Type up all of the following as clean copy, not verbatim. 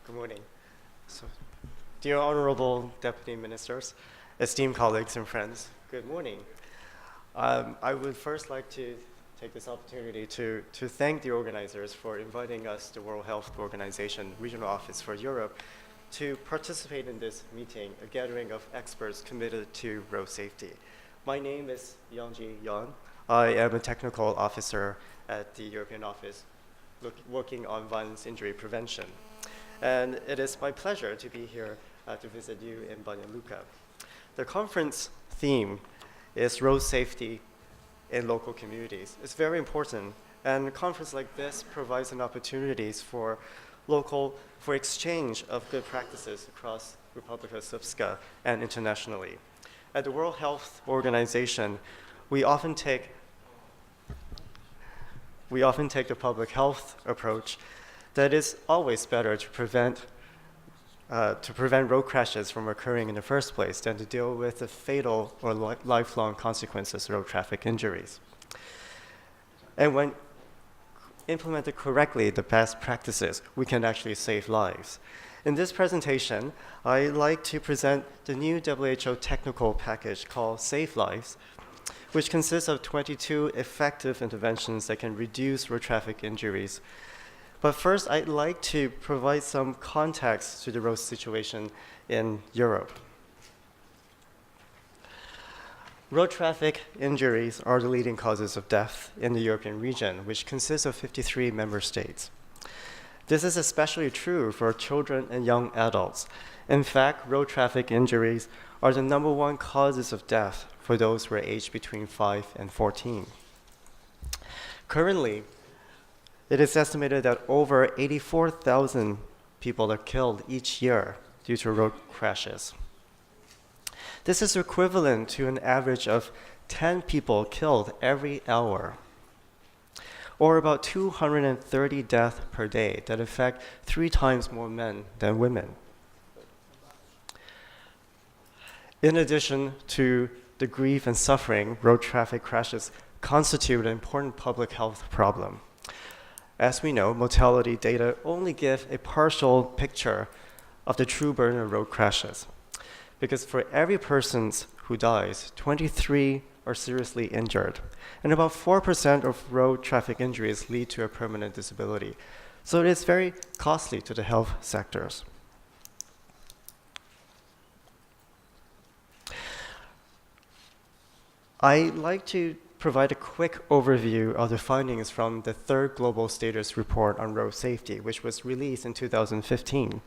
Good morning. So, dear Honorable Deputy Ministers, esteemed colleagues and friends, good morning. I would first like to take this opportunity to thank the organizers for inviting us, the World Health Organization Regional Office for Europe, to participate in this meeting, a gathering of experts committed to road safety. My name is Јонгџи Јон. I am a technical officer at the European Office working on violence injury prevention. And it is my pleasure to be here to visit you in Banja Luka. The conference theme is road safety in local communities. It's very important, and a conference like this provides an opportunities for exchange of good practices across Republika Srpska and internationally. At the World Health Organization, we often take the public health approach that is always better to prevent road crashes from occurring in the first place than to deal with the fatal or lifelong consequences of road traffic injuries. And when implemented correctly, the best practices, we can actually save lives. In this presentation, I'd like to present the new WHO technical package called Save Lives, which consists of 22 effective interventions that can reduce road traffic injuries. But first, I'd like to provide some context to the road situation in Europe. Road traffic injuries are the leading causes of death in the European region, which consists of 53 member states. This is especially true for children and young adults. In fact, road traffic injuries are the #1 causes of death for those who are aged between 5 and 14. Currently, it is estimated that over 84,000 people are killed each year due to road crashes. This is equivalent to an average of 10 people killed every hour, or about 230 deaths per day that affect 3 times more men than women. In addition to the grief and suffering, road traffic crashes constitute an important public health problem. As we know, mortality data only give a partial picture of the true burden of road crashes. Because for every person who dies, 23 are seriously injured. And about 4% of road traffic injuries lead to a permanent disability. So it is very costly to the health sectors. I'd like to provide a quick overview of the findings from the 3rd Global Status Report on Road Safety, which was released in 2015.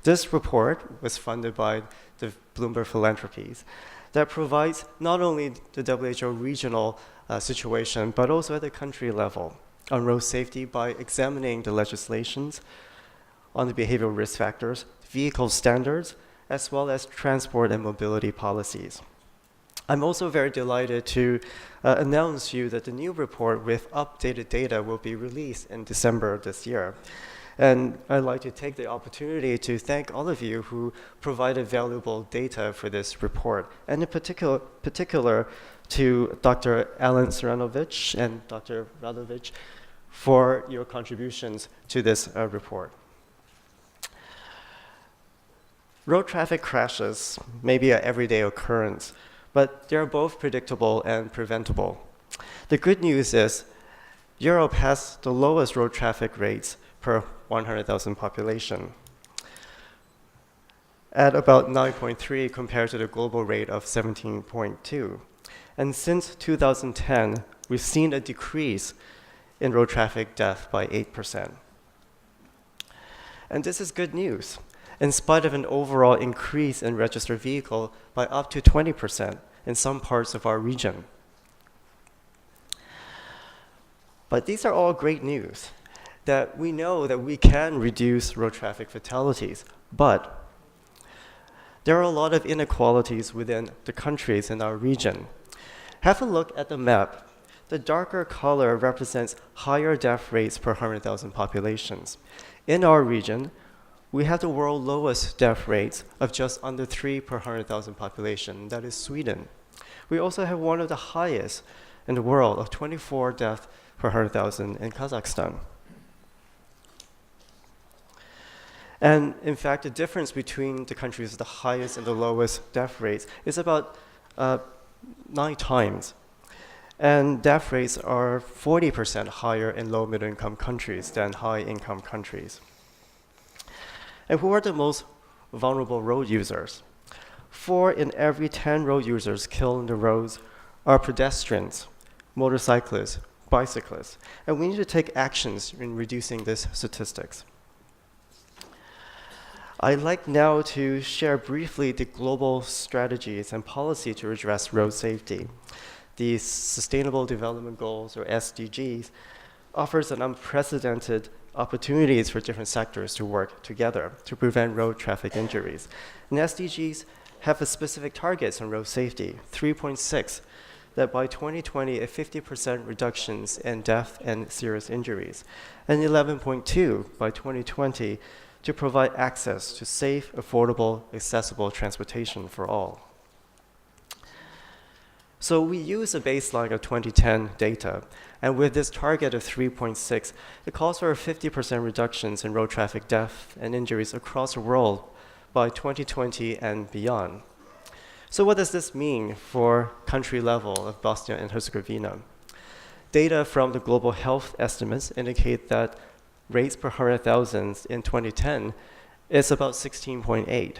This report was funded by the Bloomberg Philanthropies that provides not only the WHO regional situation, but also at the country level on road safety by examining the legislations on the behavioral risk factors, vehicle standards, as well as transport and mobility policies. I'm also very delighted to announce to you that the new report with updated data will be released in December of this year. And I'd like to take the opportunity to thank all of you who provided valuable data for this report, and in particular to Dr. Alan Sranovic and Dr. Radovic for your contributions to this report. Road traffic crashes may be an everyday occurrence, but they are both predictable and preventable. The good news is Europe has the lowest road traffic rates per 100,000 population, at about 9.3 compared to the global rate of 17.2. And since 2010, we've seen a decrease in road traffic death by 8%. And this is good news, in spite of an overall increase in registered vehicle by up to 20% in some parts of our region. But these are all great news, that we know that we can reduce road traffic fatalities, but there are a lot of inequalities within the countries in our region. Have a look at the map. The darker color represents higher death rates per 100,000 populations. In our region, we have the world's lowest death rates of just under 3 per 100,000 population. That is Sweden. We also have one of the highest in the world of 24 deaths per 100,000 in Kazakhstan. And in fact, the difference between the countries with the highest and the lowest death rates is about 9 times. And death rates are 40% higher in low middle income countries than high income countries. And who are the most vulnerable road users? 4 in every 10 road users killed on the roads are pedestrians, motorcyclists, bicyclists. And we need to take actions in reducing these statistics. I'd like now to share briefly the global strategies and policy to address road safety. The Sustainable Development Goals, or SDGs, offers an unprecedented opportunities for different sectors to work together to prevent road traffic injuries. And SDGs have a specific targets on road safety, 3.6, that by 2020, a 50% reductions in death and serious injuries, and 11.2 by 2020 to provide access to safe, affordable, accessible transportation for all. So we use a baseline of 2010 data, and with this target of 3.6, it calls for a 50% reductions in road traffic death and injuries across the world by 2020 and beyond. So what does this mean for country level of Bosnia and Herzegovina? Data from the global health estimates indicate that rates per 100,000 in 2010 is about 16.8.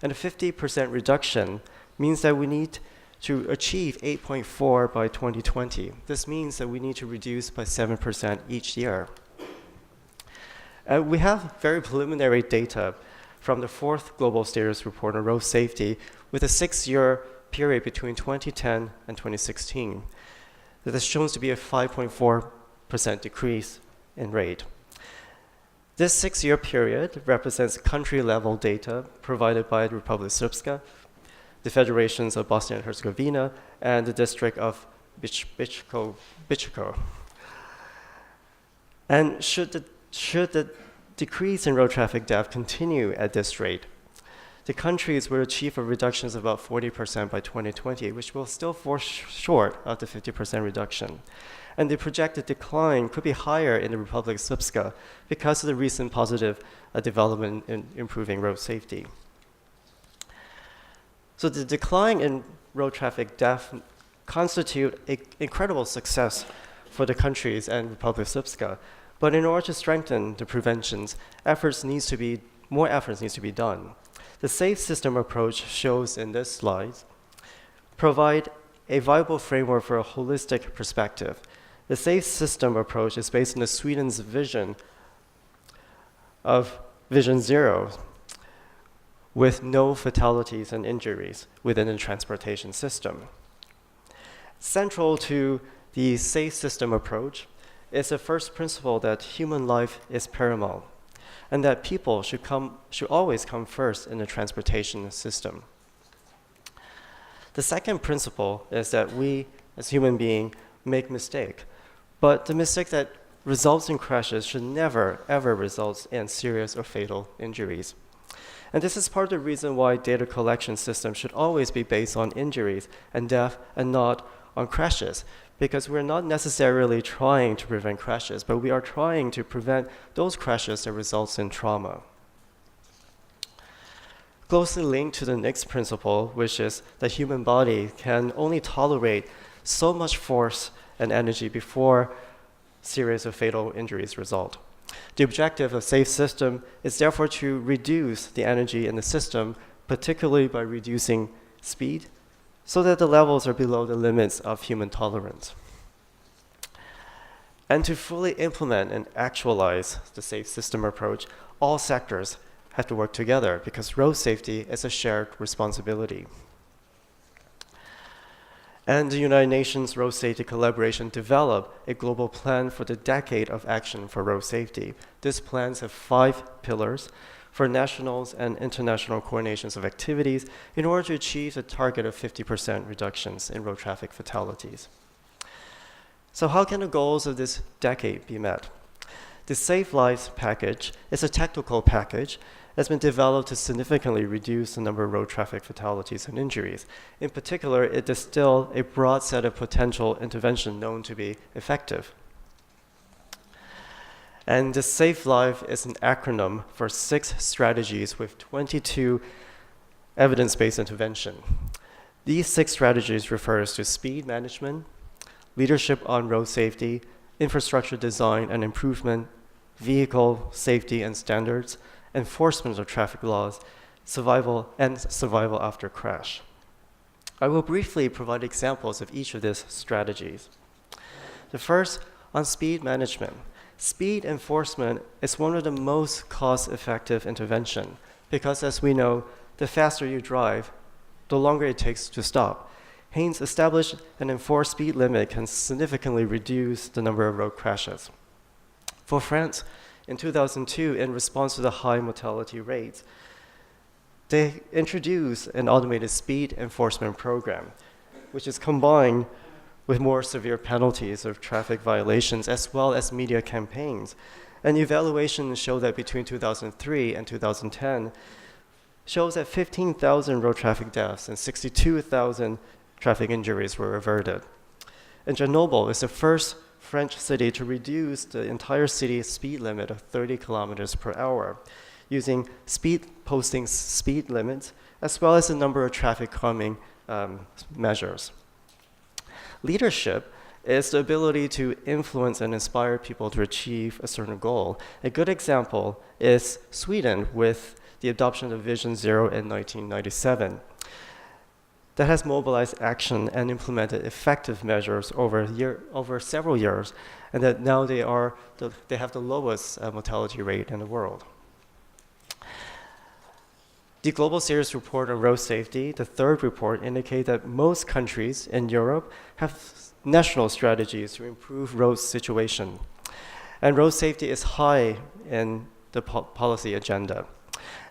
And a 50% reduction means that we need to achieve 8.4 by 2020. This means that we need to reduce by 7% each year. We have very preliminary data from the 4th Global Status Report on Road Safety with a 6-year period between 2010 and 2016. That is shown to be a 5.4% decrease in rate. This 6-year period represents country-level data provided by the Republic Srpska, the Federations of Bosnia and Herzegovina, and the District of Bičko. And should the decrease in road traffic death continue at this rate, the countries will achieve a reduction of about 40% by 2020, which will still fall short of the 50% reduction. And the projected decline could be higher in the Republic Srpska because of the recent positive development in improving road safety. So the decline in road traffic death constitute an incredible success for the countries and Republic Srpska. But in order to strengthen the preventions, more efforts needs to be done. The safe system approach shows in this slide provide a viable framework for a holistic perspective. The safe system approach is based on Sweden's vision of Vision Zero, with no fatalities and injuries within the transportation system. Central to the safe system approach is the first principle that human life is paramount, and that people should always come first in the transportation system. The second principle is that we, as human beings, make mistakes, but the mistake that results in crashes should never, ever result in serious or fatal injuries. And this is part of the reason why data collection systems should always be based on injuries and death and not on crashes, because we're not necessarily trying to prevent crashes, but we are trying to prevent those crashes that results in trauma. Closely linked to the next principle, which is the human body can only tolerate so much force and energy before serious or fatal injuries result. The objective of safe system is therefore to reduce the energy in the system, particularly by reducing speed, so that the levels are below the limits of human tolerance. And to fully implement and actualize the safe system approach, all sectors have to work together because road safety is a shared responsibility. And the United Nations Road Safety Collaboration developed a global plan for the decade of action for road safety. This plan has 5 pillars for nationals and international coordinations of activities in order to achieve a target of 50% reductions in road traffic fatalities. So how can the goals of this decade be met? The Safe Lives package is a technical package that's been developed to significantly reduce the number of road traffic fatalities and injuries. In particular, it distilled a broad set of potential interventions known to be effective. And the Safe Life is an acronym for 6 strategies with 22 evidence-based intervention. These 6 strategies refers to speed management, leadership on road safety, infrastructure design and improvement, vehicle safety and standards, enforcement of traffic laws, survival after crash. I will briefly provide examples of each of these strategies. The first, on speed management. Speed enforcement is one of the most cost-effective intervention because, as we know, the faster you drive, the longer it takes to stop. Hence, establish and enforce speed limit can significantly reduce the number of road crashes. For France, in 2002, in response to the high mortality rates, they introduced an automated speed enforcement program, which is combined with more severe penalties of traffic violations as well as media campaigns. An evaluation showed that between 2003 and 2010, shows that 15,000 road traffic deaths and 62,000 traffic injuries were averted. And Grenoble is the first French city to reduce the entire city's speed limit of 30 kilometers per hour, using posting speed limits, as well as a number of traffic calming measures. Leadership is the ability to influence and inspire people to achieve a certain goal. A good example is Sweden with the adoption of Vision Zero in 1997. That has mobilized action and implemented effective measures over several years, and that now they have the lowest mortality rate in the world. The Global Series Report on Road Safety, the third report, indicates that most countries in Europe have national strategies to improve road situation. And road safety is high in the policy agenda.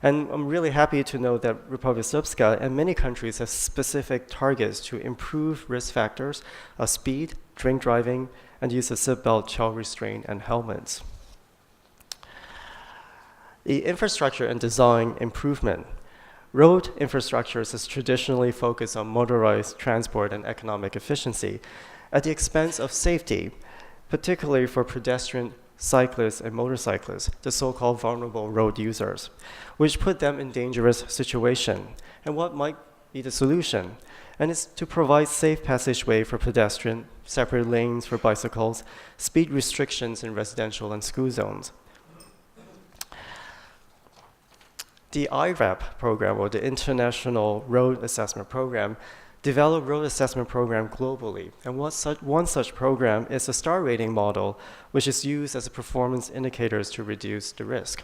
And I'm really happy to know that Republika Srpska and many countries have specific targets to improve risk factors of speed, drink driving, and use of seatbelt, child restraint, and helmets. The infrastructure and design improvement. Road infrastructures is traditionally focused on motorized transport and economic efficiency at the expense of safety, particularly for pedestrian, cyclists, and motorcyclists, the so-called vulnerable road users, which put them in dangerous situation. And what might be the solution? And it's to provide safe passageway for pedestrians, separate lanes for bicycles, speed restrictions in residential and school zones. The IRAP program, or the International Road Assessment Program, developed road assessment program globally. And one such program is a star rating model, which is used as a performance indicators to reduce the risk.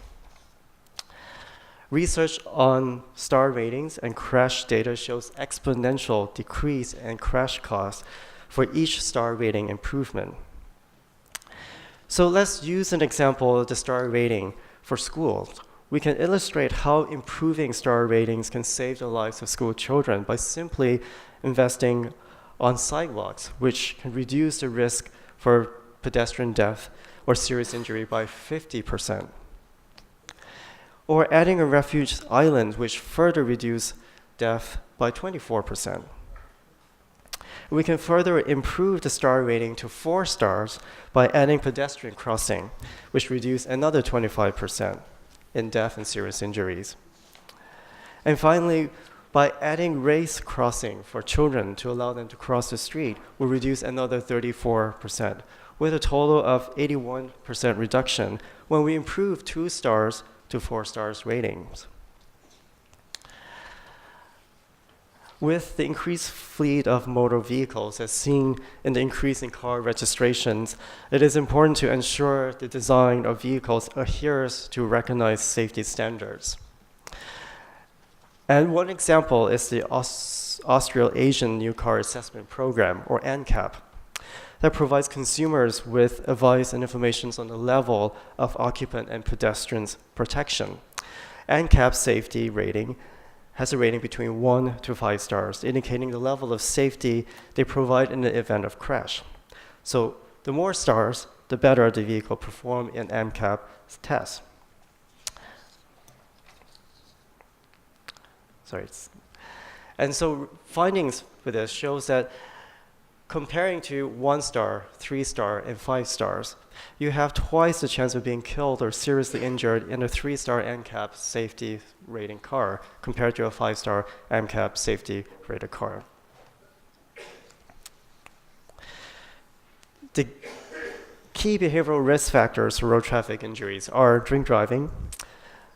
Research on star ratings and crash data shows exponential decrease in crash costs for each star rating improvement. So let's use an example of the star rating for schools. We can illustrate how improving star ratings can save the lives of school children by simply investing on sidewalks, which can reduce the risk for pedestrian death or serious injury by 50%. Or adding a refuge island, which further reduce death by 24%. We can further improve the star rating to 4 stars by adding pedestrian crossing, which reduce another 25% in death and serious injuries. And finally, by adding race crossing for children to allow them to cross the street, will reduce another 34%, with a total of 81% reduction when we improve 2 stars to 4 stars ratings. With the increased fleet of motor vehicles as seen in the increase in car registrations, it is important to ensure the design of vehicles adheres to recognized safety standards. And one example is the Australasian New Car Assessment Program, or ANCAP, that provides consumers with advice and information on the level of occupant and pedestrians protection. ANCAP safety rating has a rating between 1 to 5 stars, indicating the level of safety they provide in the event of crash. So the more stars, the better the vehicle perform in ANCAP tests. And so findings for this shows that Comparing to 1-star, 3-star, and 5 stars, you have twice the chance of being killed or seriously injured in a 3-star NCAP safety rating car compared to a 5-star NCAP safety rated car. The key behavioral risk factors for road traffic injuries are drink driving,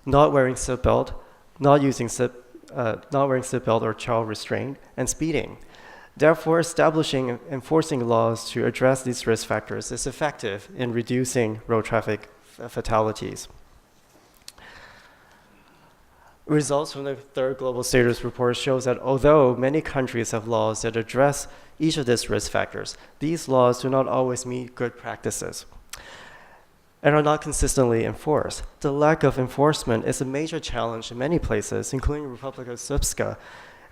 not wearing seatbelt, not wearing seatbelt or child restraint, and speeding. Therefore, establishing and enforcing laws to address these risk factors is effective in reducing road traffic fatalities. Results from the third Global Status Report shows that although many countries have laws that address each of these risk factors, these laws do not always meet good practices and are not consistently enforced. The lack of enforcement is a major challenge in many places, including Republic of Swjetska,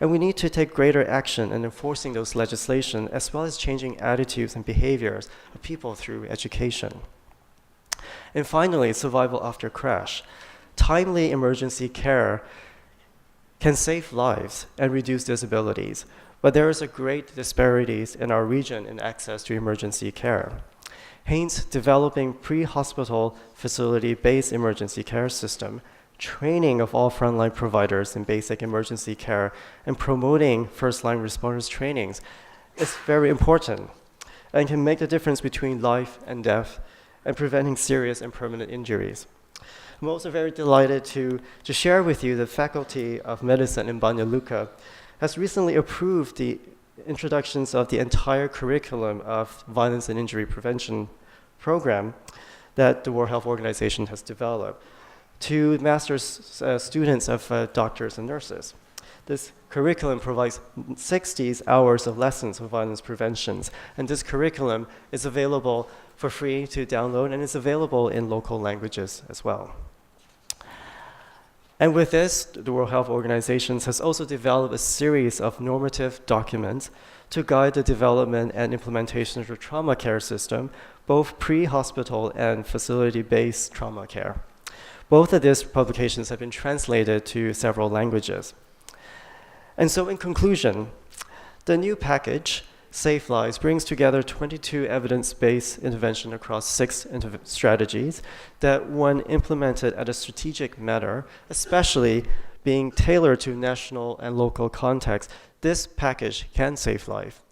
and we need to take greater action in enforcing those legislation, as well as changing attitudes and behaviors of people through education. And finally, survival after crash. Timely emergency care can save lives and reduce disabilities, but there is a great disparities in our region in access to emergency care. Hence, developing pre-hospital facility-based emergency care system, training of all frontline providers in basic emergency care, and promoting first-line responders trainings is very important and can make the difference between life and death and preventing serious and permanent injuries. I'm also very delighted to share with you the Faculty of Medicine in Banja Luka has recently approved the introductions of the entire curriculum of violence and injury prevention program that the World Health Organization has developed to master's students of doctors and nurses. This curriculum provides 60 hours of lessons of violence preventions, and this curriculum is available for free to download and is available in local languages as well. And with this, the World Health Organization has also developed a series of normative documents to guide the development and implementation of the trauma care system, both pre-hospital and facility-based trauma care. Both of these publications have been translated to several languages. And so in conclusion, the new package, Safe Lives, brings together 22 evidence-based interventions across 6 strategies that, when implemented at a strategic manner, especially being tailored to national and local context, this package can save life.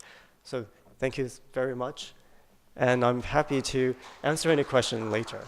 So thank you very much, and I'm happy to answer any question later.